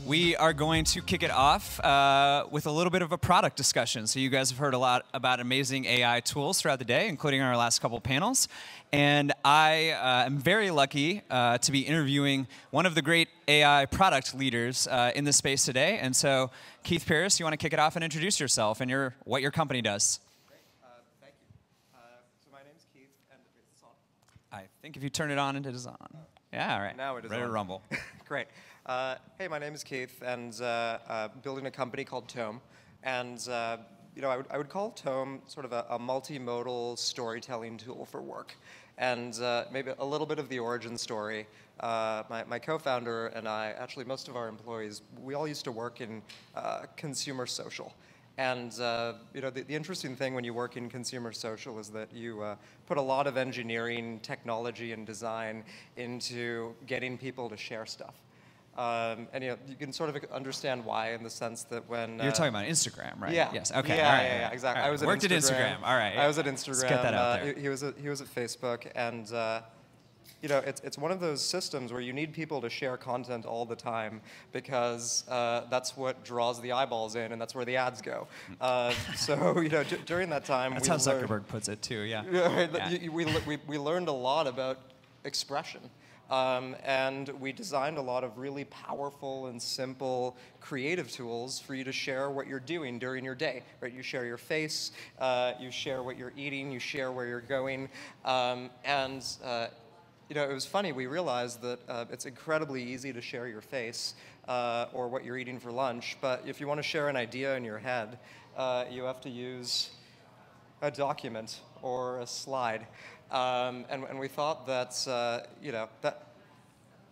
We are going to kick it off with a little bit of a product discussion. So you guys have heard a lot about amazing AI tools throughout the day, including our last couple panels. And I am very lucky to be interviewing one of the great AI product leaders in this space today. And so, Keith Peiris, you want to kick it off and introduce yourself and what your company does? Great. Thank you. So my name's Keith, and is this on? I think if you turn it on, it is on. Yeah, all right. Now it is ready on. to rumble. Great. Hey, my name is Keith, and building a company called Tome. And you know, I would call Tome sort of a multimodal storytelling tool for work. And maybe a little bit of the origin story. My co-founder and I, actually most of our employees, we all used to work in consumer social. And you know, the interesting thing when you work in consumer social is that you put a lot of engineering, technology, and design into getting people to share stuff. And you know, you can sort of understand why in the sense that when you're talking about Instagram, right? Yeah. Yes. Okay. Yeah. All right. Yeah. Exactly. All right. I was at worked Instagram. at Instagram. All right. I was at Instagram. Let's get that out there. He was at Facebook, and you know, it's one of those systems where you need people to share content all the time because that's what draws the eyeballs in, and that's where the ads go. So you know, during that time, that's how Zuckerberg puts it too. Yeah. Yeah. We learned a lot about expression. And we designed a lot of really powerful and simple creative tools for you to share what you're doing during your day. Right? You share your face, you share what you're eating, you share where you're going, and you know, it was funny. We realized that it's incredibly easy to share your face or what you're eating for lunch, but if you want to share an idea in your head, you have to use a document or a slide. And we thought that you know, that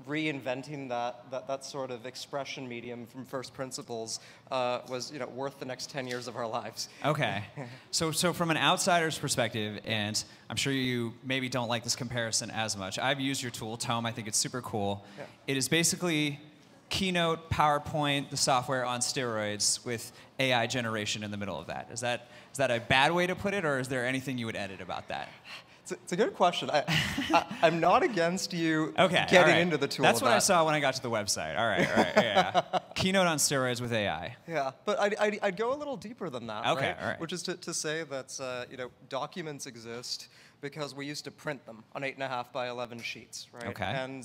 reinventing that sort of expression medium from first principles was, you know, worth the next 10 years of our lives. Okay. So from an outsider's perspective, and I'm sure you maybe don't like this comparison as much, I've used your tool, Tome. I think it's super cool. Yeah. It is basically Keynote, PowerPoint, the software on steroids with AI generation in the middle of that. Is that a bad way to put it, or is there anything you would edit about that? It's a good question. I'm not against you getting into the tool. That's what I saw when I got to the website. All right, yeah. Keynote on steroids with AI. Yeah, but I'd go a little deeper than that. Okay, right? All right. Which is to say that you know, documents exist because we used to print them on 8.5 by 11 sheets, right? Okay.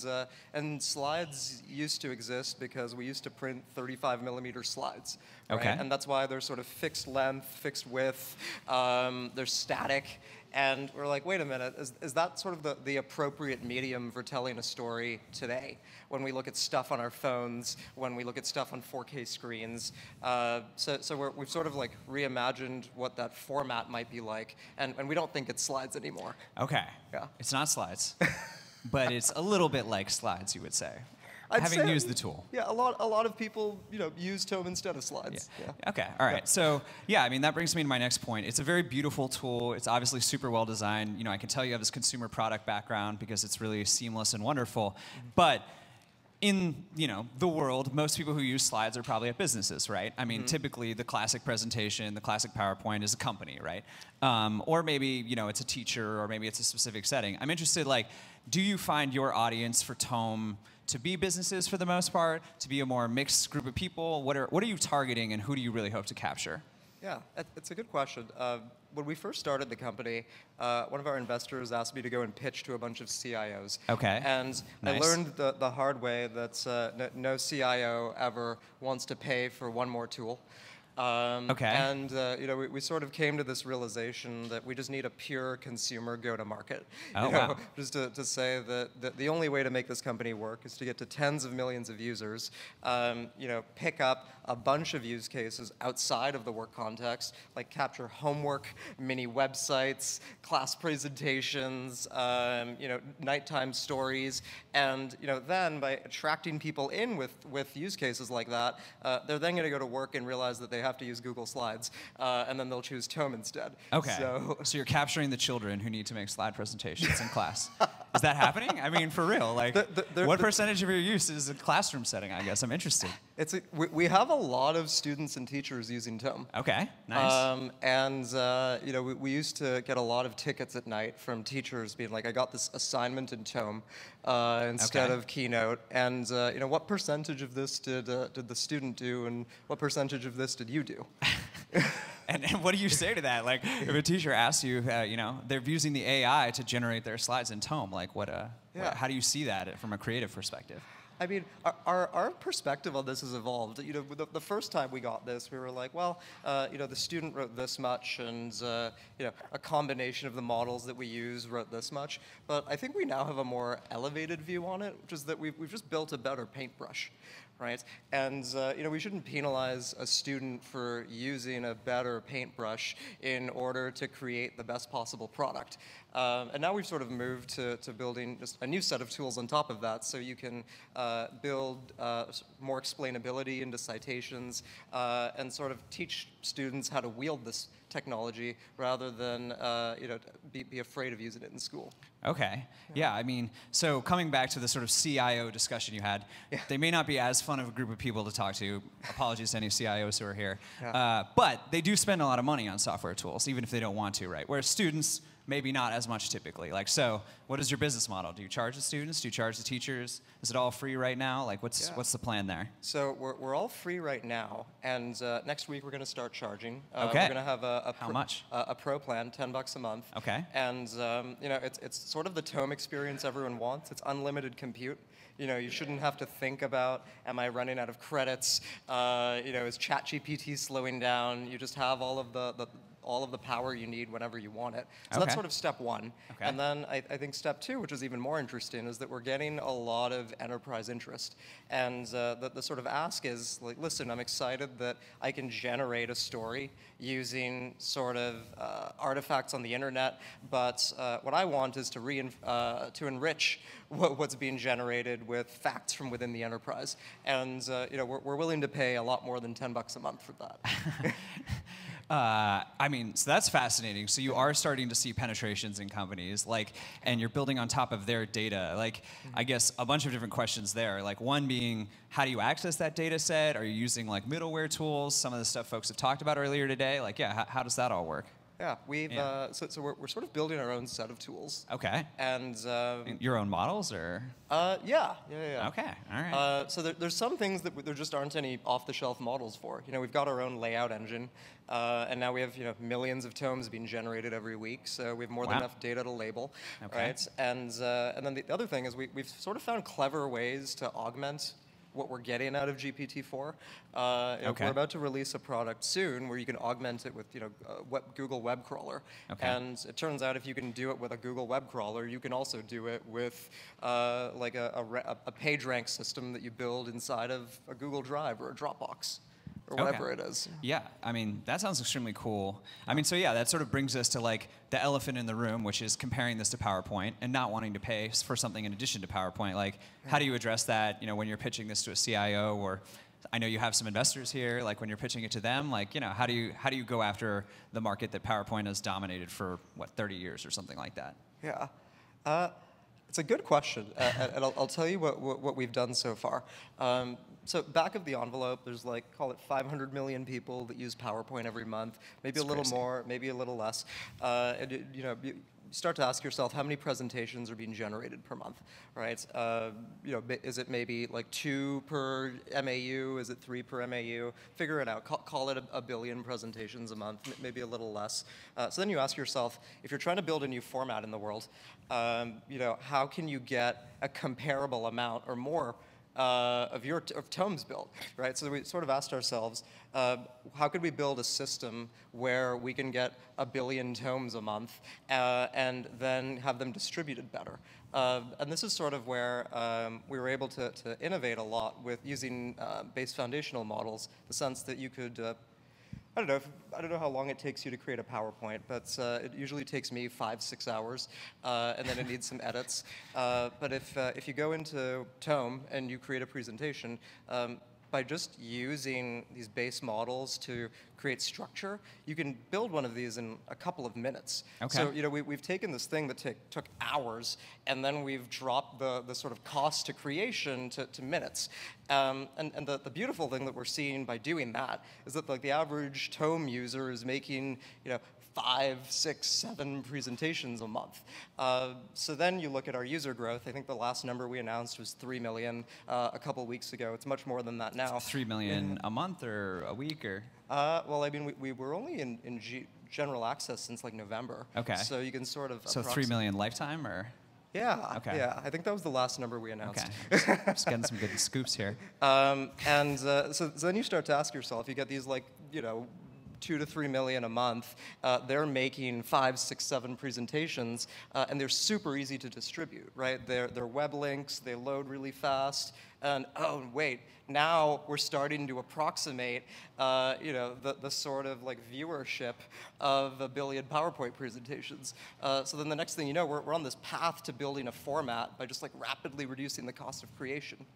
And slides used to exist because we used to print 35mm slides. Right? Okay. And that's why they're sort of fixed length, fixed width. They're static. And we're like, wait a minute, is that sort of the appropriate medium for telling a story today? When we look at stuff on our phones, when we look at stuff on 4K screens. So we've sort of like reimagined what that format might be like, and we don't think it's slides anymore. Okay. Yeah. It's not slides, but it's a little bit like slides, you would say. Having used the tool. Yeah, a lot of people, you know, use Tome instead of slides. Yeah. Okay, all right. Yeah. So yeah, I mean, that brings me to my next point. It's a very beautiful tool. It's obviously super well designed. You know, I can tell you have this consumer product background because it's really seamless and wonderful. Mm-hmm. But in, you know, the world, most people who use slides are probably at businesses, right? I mean, typically the classic presentation, the classic PowerPoint is a company, right? Or maybe, you know, it's a teacher, or maybe it's a specific setting. I'm interested, like, do you find your audience for Tome to be businesses for the most part, to be a more mixed group of people? What are you targeting, and who do you really hope to capture? Yeah, it's a good question. When we first started the company, one of our investors asked me to go and pitch to a bunch of CIOs. Okay. And nice. I learned the hard way that no CIO ever wants to pay for one more tool. Okay. And you know, we sort of came to this realization that we just need a pure consumer go-to-market. Oh, you know, wow. Just to say that the only way to make this company work is to get to tens of millions of users. You know, pick up a bunch of use cases outside of the work context, like capture homework, mini websites, class presentations, you know, nighttime stories, and you know, then by attracting people in with use cases like that, they're then going to go to work and realize that they have to use Google Slides, and then they'll choose Tome instead. Okay. So you're capturing the children who need to make slide presentations in class. Is that happening? I mean, for real, like, what the- percentage of your use is a classroom setting, I guess? I'm interested. We have a lot of students and teachers using Tome. Okay, nice. You know, we used to get a lot of tickets at night from teachers being like, I got this assignment in Tome instead of Keynote, and you know, what percentage of this did the student do, and what percentage of this did you do? And what do you say to that? Like, if a teacher asks you, you know, they're using the AI to generate their slides in Tome, like, how do you see that from a creative perspective? I mean, our perspective on this has evolved. You know, the first time we got this, we were like, well, you know, the student wrote this much, and you know, a combination of the models that we use wrote this much. But I think we now have a more elevated view on it, which is that we've just built a better paintbrush, right? And you know, we shouldn't penalize a student for using a better paintbrush in order to create the best possible product. And now we've sort of moved to building just a new set of tools on top of that, so you can build more explainability into citations and sort of teach students how to wield this technology rather than you know, be afraid of using it in school. Okay. Yeah, I mean, so coming back to the sort of CIO discussion you had, they may not be as fun of a group of people to talk to. Apologies to any CIOs who are here. But they do spend a lot of money on software tools, even if they don't want to, right? Whereas students, maybe not as much typically. Like, so what is your business model? Do you charge the students? Do you charge the teachers? Is it all free right now? Like, what's the plan there? So we're all free right now, and next week we're going to start charging. Okay. We're going to have How much? A pro plan, $10 a month. Okay. And you know, it's sort of the Tome experience everyone wants. It's unlimited compute. You know, you shouldn't have to think about, am I running out of credits? You know, is ChatGPT slowing down? You just have all of the power you need whenever you want it. So that's sort of step one. Okay. And then I think step two, which is even more interesting, is that we're getting a lot of enterprise interest. And the sort of ask is, like, listen, I'm excited that I can generate a story using sort of artifacts on the internet, but what I want is to enrich what's being generated with facts from within the enterprise. And you know, we're willing to pay a lot more than $10 a month for that. I mean, so that's fascinating. So you are starting to see penetrations in companies, like, and you're building on top of their data. Like, I guess a bunch of different questions there. Like, one being, how do you access that data set? Are you using like middleware tools? Some of the stuff folks have talked about earlier today. Like, yeah, how does that all work? Yeah, so we're sort of building our own set of tools. Okay. And your own models, or? Yeah. Okay, all right. So there's some things that there just aren't any off-the-shelf models for. You know, we've got our own layout engine, and now we have, you know, millions of tomes being generated every week, so we have more than enough data to label, right? And then the other thing is we've sort of found clever ways to augment what we're getting out of GPT-4. We're about to release a product soon where you can augment it with, you know, Google Web Crawler. Okay. And it turns out if you can do it with a Google Web Crawler, you can also do it with like a PageRank system that you build inside of a Google Drive or a Dropbox, or whatever it is. Yeah, I mean, that sounds extremely cool. I mean, so yeah, that sort of brings us to like the elephant in the room, which is comparing this to PowerPoint and not wanting to pay for something in addition to PowerPoint. Like, how do you address that, you know, when you're pitching this to a CIO, or I know you have some investors here, like when you're pitching it to them, like, you know, how do you go after the market that PowerPoint has dominated for, what, 30 years or something like that? Yeah. It's a good question, and I'll tell you what we've done so far. So back of the envelope, there's like, call it 500 million people that use PowerPoint every month, maybe a little more, maybe a little less. And you know, you start to ask yourself, how many presentations are being generated per month, right? You know, is it maybe like 2 per MAU? Is it 3 per MAU? Figure it out. Call it a billion presentations a month, maybe a little less. So then you ask yourself, if you're trying to build a new format in the world, you know, how can you get a comparable amount or more of tomes built, right? So we sort of asked ourselves, how could we build a system where we can get 1 billion tomes a month and then have them distributed better? And this is sort of where we were able to innovate a lot with using base foundational models, the sense that you could I don't know how long it takes you to create a PowerPoint, but it usually takes me 5-6 hours, and then it needs some edits. But if you go into Tome and you create a presentation, by just using these base models to create structure, you can build one of these in a couple of minutes. Okay. So we've taken this thing that took hours, and then we've dropped the sort of cost to creation to minutes. And the beautiful thing that we're seeing by doing that is that like the average Tome user is making 5, 6, 7 presentations a month. So then you look at our user growth. I think the last number we announced was 3 million a couple weeks ago. It's much more than that now. 3 million a month or a week or? Well, I mean, we were only in general access since like November. Okay. So you can sort of. So 3 million lifetime or? Yeah. Okay. Yeah. I think that was the last number we announced. Okay. Just getting some good scoops here. So then you start to ask yourself, you get these like 2 to 3 million a month. They're making 5, 6, 7 presentations, and they're super easy to distribute, right? They're web links, they load really fast, and oh wait, now we're starting to approximate, the sort of like viewership of 1 billion PowerPoint presentations. So then the next thing you know, we're on this path to building a format by just like rapidly reducing the cost of creation.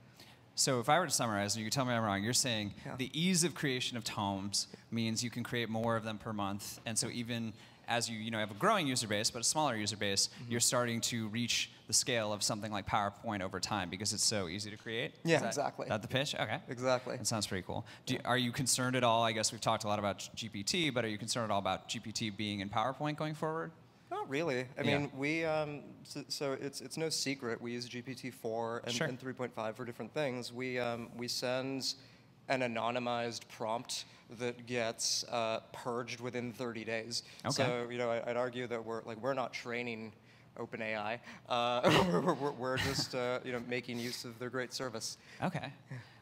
So if I were to summarize, and you can tell me I'm wrong, you're saying the ease of creation of tomes means you can create more of them per month, and so even as you have a growing user base, but a smaller user base, you're starting to reach the scale of something like PowerPoint over time because it's so easy to create? Yeah, exactly. Is that the pitch? Okay. Exactly. That sounds pretty cool. Are you concerned at all? I guess we've talked a lot about GPT, but are you concerned at all about GPT being in PowerPoint going forward? Not really. I mean, we so it's no secret we use GPT-4 and 3.5 for different things. We send an anonymized prompt that gets purged within 30 days. Okay. So I'd argue that we're not training OpenAI. We're just making use of their great service. Okay.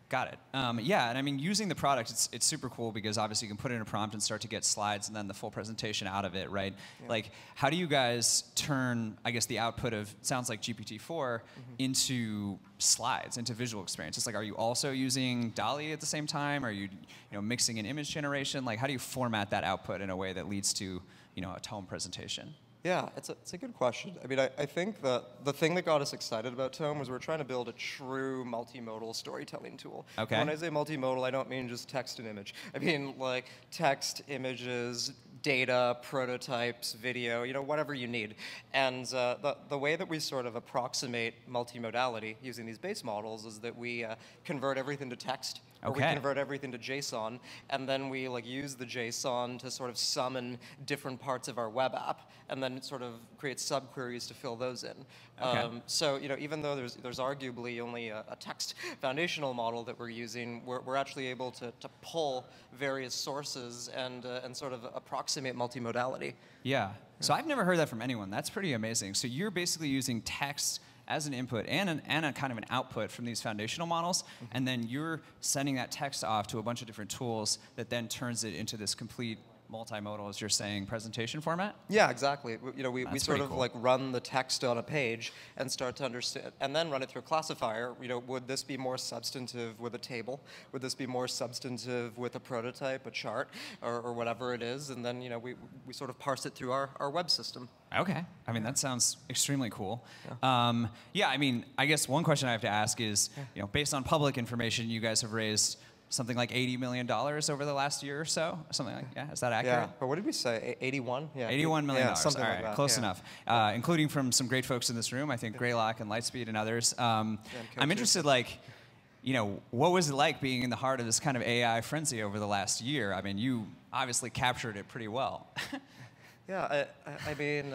Got it. Yeah, and I mean, using the product, it's super cool because obviously you can put in a prompt and start to get slides and then the full presentation out of it, right? Yeah. Like, how do you guys turn, I guess, the output of, sounds like GPT-4, into slides, into visual experiences? Like, are you also using DALL-E at the same time? Are you, mixing in image generation? Like, how do you format that output in a way that leads to, a Tome presentation? Yeah, it's a good question. I mean, I think the thing that got us excited about Tome was we're trying to build a true multimodal storytelling tool. Okay. When I say multimodal, I don't mean just text and image. I mean like text, images, data, prototypes, video, whatever you need. And the way that we sort of approximate multimodality using these base models is that we convert everything to text. Or we convert everything to JSON, and then we use the JSON to sort of summon different parts of our web app, and then sort of create subqueries to fill those in. Okay. So even though there's arguably only a text foundational model that we're using, we're actually able to pull various sources and sort of approximate multimodality. Yeah. So I've never heard that from anyone. That's pretty amazing. So you're basically using text as an input and a kind of an output from these foundational models, and then you're sending that text off to a bunch of different tools that then turns it into this complete multimodal, as you're saying, presentation format? Yeah, exactly. We sort of cool. run the text on a page and start to understand, and then run it through a classifier. Would this be more substantive with a table? Would this be more substantive with a prototype, a chart, or whatever it is? And then we sort of parse it through our web system. Okay. I mean, that sounds extremely cool. Yeah. I mean, I guess one question I have to ask is, based on public information, you guys have raised something like $80 million over the last year or so? Something like, is that accurate? Yeah, but what did we say, 81? Yeah. $81 million. Yeah, something all like right, that. Close enough. Including from some great folks in this room, I think Greylock and Lightspeed and others. I'm interested, what was it like being in the heart of this kind of AI frenzy over the last year? I mean, you obviously captured it pretty well. Yeah, I mean,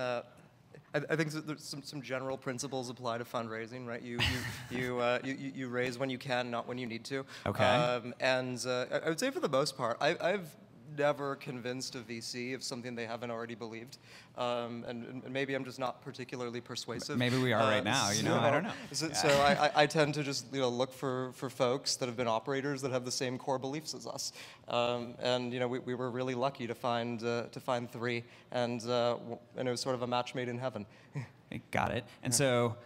I think there's some general principles apply to fundraising, right? You raise when you can, not when you need to. Okay. And I would say for the most part, I've never convinced a VC of something they haven't already believed. And maybe I'm just not particularly persuasive. Maybe we are right now, I don't know. So I tend to just look for folks that have been operators that have the same core beliefs as us. And we were really lucky to find 3, and it was sort of a match made in heaven. Got it. And so,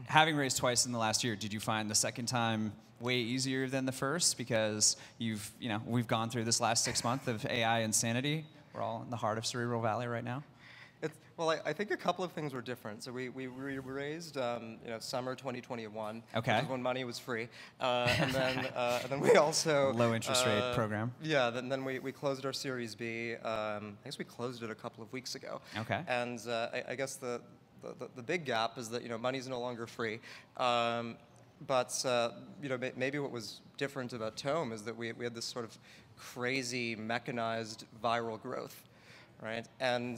having raised twice in the last year, did you find the second time way easier than the first because we've gone through this last 6 months of AI insanity? We're all in the heart of Cerebral Valley right now. Well, I think a couple of things were different. So we raised, summer 2021, Okay. which is when money was free, and then we also Low interest rate program. Yeah, then we closed our Series B. I guess we closed it a couple of weeks ago. Okay. And I guess the big gap is that money's no longer free. But maybe what was different about Tome is that we had this sort of crazy mechanized viral growth. Right, and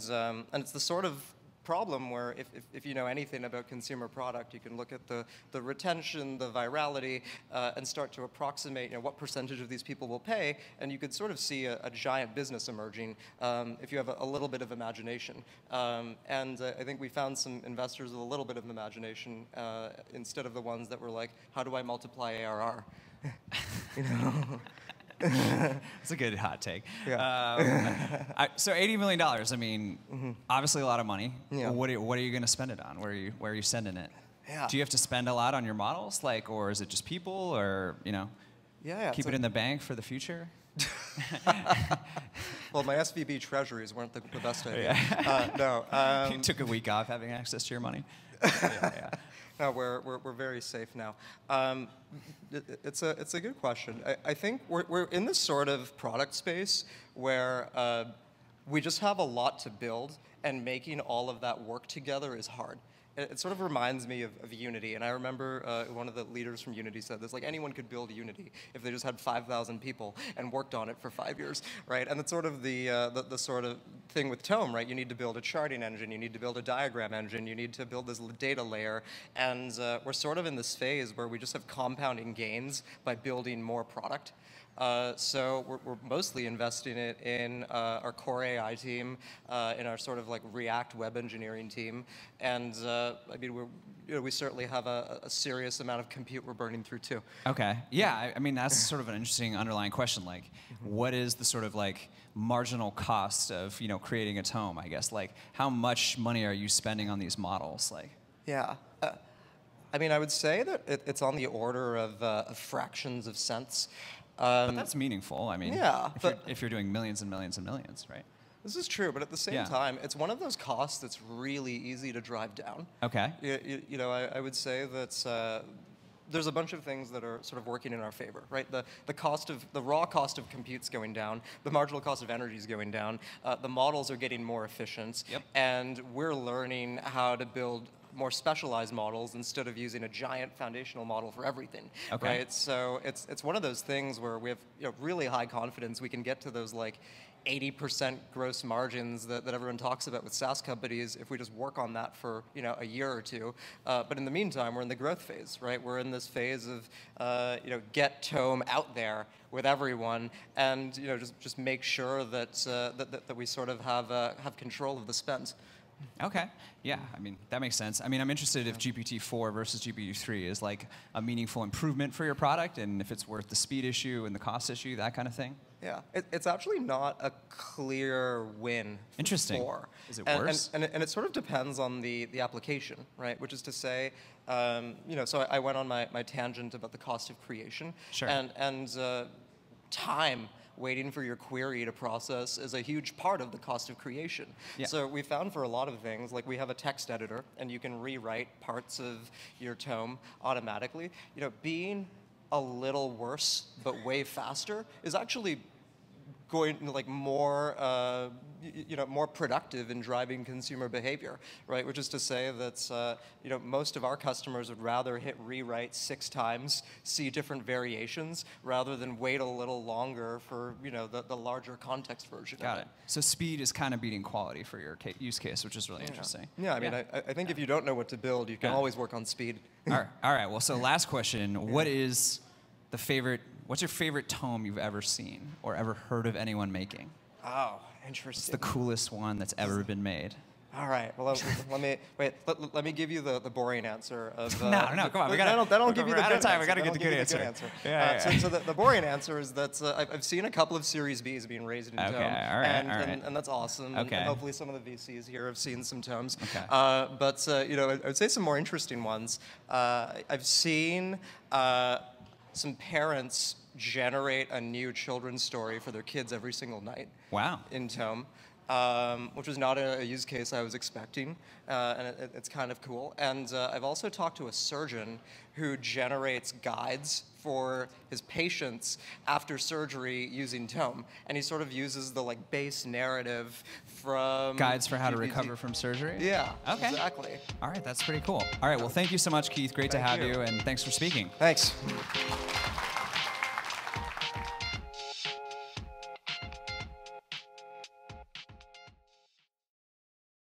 it's the sort of problem where if you know anything about consumer product, you can look at the retention, the virality, and start to approximate what percentage of these people will pay, and you could sort of see a giant business emerging if you have a little bit of imagination. And I think we found some investors with a little bit of imagination instead of the ones that were like, how do I multiply ARR? It's a good hot take. Yeah. So $80 million. I mean, obviously a lot of money. Yeah. What are you going to spend it on? Where are you sending it? Yeah. Do you have to spend a lot on your models, or is it just people, or Yeah. keep it in the bank for the future? Well, my SVB treasuries weren't the best idea. No. You took a week off having access to your money. Yeah. No, we're very safe now. It's a good question. I think we're in this sort of product space where we just have a lot to build, and making all of that work together is hard. It sort of reminds me of Unity, and I remember one of the leaders from Unity said this, like, anyone could build Unity if they just had 5,000 people and worked on it for 5 years, right? And it's sort of the sort of thing with Tome, right? You need to build a charting engine, you need to build a diagram engine, you need to build this data layer, and we're sort of in this phase where we just have compounding gains by building more product. So we're mostly investing it in our core AI team, in our sort of like React web engineering team, and I mean we certainly have a serious amount of compute we're burning through too. Okay. Yeah. I mean that's sort of an interesting underlying question. Like, what is the sort of like marginal cost of creating a Tome? I guess like how much money are you spending on these models? Like. Yeah. I mean, I would say that it's on the order of fractions of cents. But that's meaningful. I mean, yeah, if you're doing millions and millions and millions, right? This is true, but at the same time, it's one of those costs that's really easy to drive down. Okay. I would say that there's a bunch of things that are sort of working in our favor, right? The raw cost of compute's going down, the marginal cost of energy is going down, the models are getting more efficient, and we're learning how to build more specialized models instead of using a giant foundational model for everything. Okay. Right? So it's one of those things where we have really high confidence we can get to those like 80% gross margins that everyone talks about with SaaS companies if we just work on that for a year or two. But in the meantime, we're in the growth phase, right? We're in this phase of get Tome out there with everyone, and just make sure that that we sort of have control of the spend. Okay. Yeah. I mean, that makes sense. I mean, I'm interested if GPT-4 versus GPT-3 is like a meaningful improvement for your product, and if it's worth the speed issue and the cost issue, that kind of thing. Yeah, it's actually not a clear win. Interesting. For. Is it worse? And it sort of depends on the application, right? Which is to say, so I went on my tangent about the cost of creation. Sure. And time waiting for your query to process is a huge part of the cost of creation. Yeah. So we found for a lot of things, like we have a text editor, and you can rewrite parts of your Tome automatically. Being a little worse but way faster is actually going like more more productive in driving consumer behavior, right? Which is to say that most of our customers would rather hit rewrite 6 times, see different variations, rather than wait a little longer for the larger context version. Got it. So speed is kind of beating quality for your use case, which is really interesting. Yeah, I mean, I think if you don't know what to build, you can always work on speed. All right. Well, so last question: What is what's your favorite Tome you've ever seen or ever heard of anyone making? Oh, interesting. It's the coolest one that's ever been made. All right. Well, let me give you the boring answer of. No, come on. That'll give you the good good answer. answer. We gotta get the good answer. So the boring answer is that I've seen a couple of Series Bs being raised in Tome. All right. And that's awesome. Okay. And hopefully some of the VCs here have seen some Tomes. Okay. But I would say some more interesting ones. I've seen some parents generate a new children's story for their kids every single night. Wow. In Tome. which was not a use case I was expecting, and it's kind of cool. And I've also talked to a surgeon who generates guides for his patients after surgery using Tome, and he sort of uses the base narrative from guides for how to GPT. recover from surgery? Yeah, okay. Exactly. All right, that's pretty cool. All right, well, thank you so much, Keith. Great to have you, and thanks for speaking. Thanks.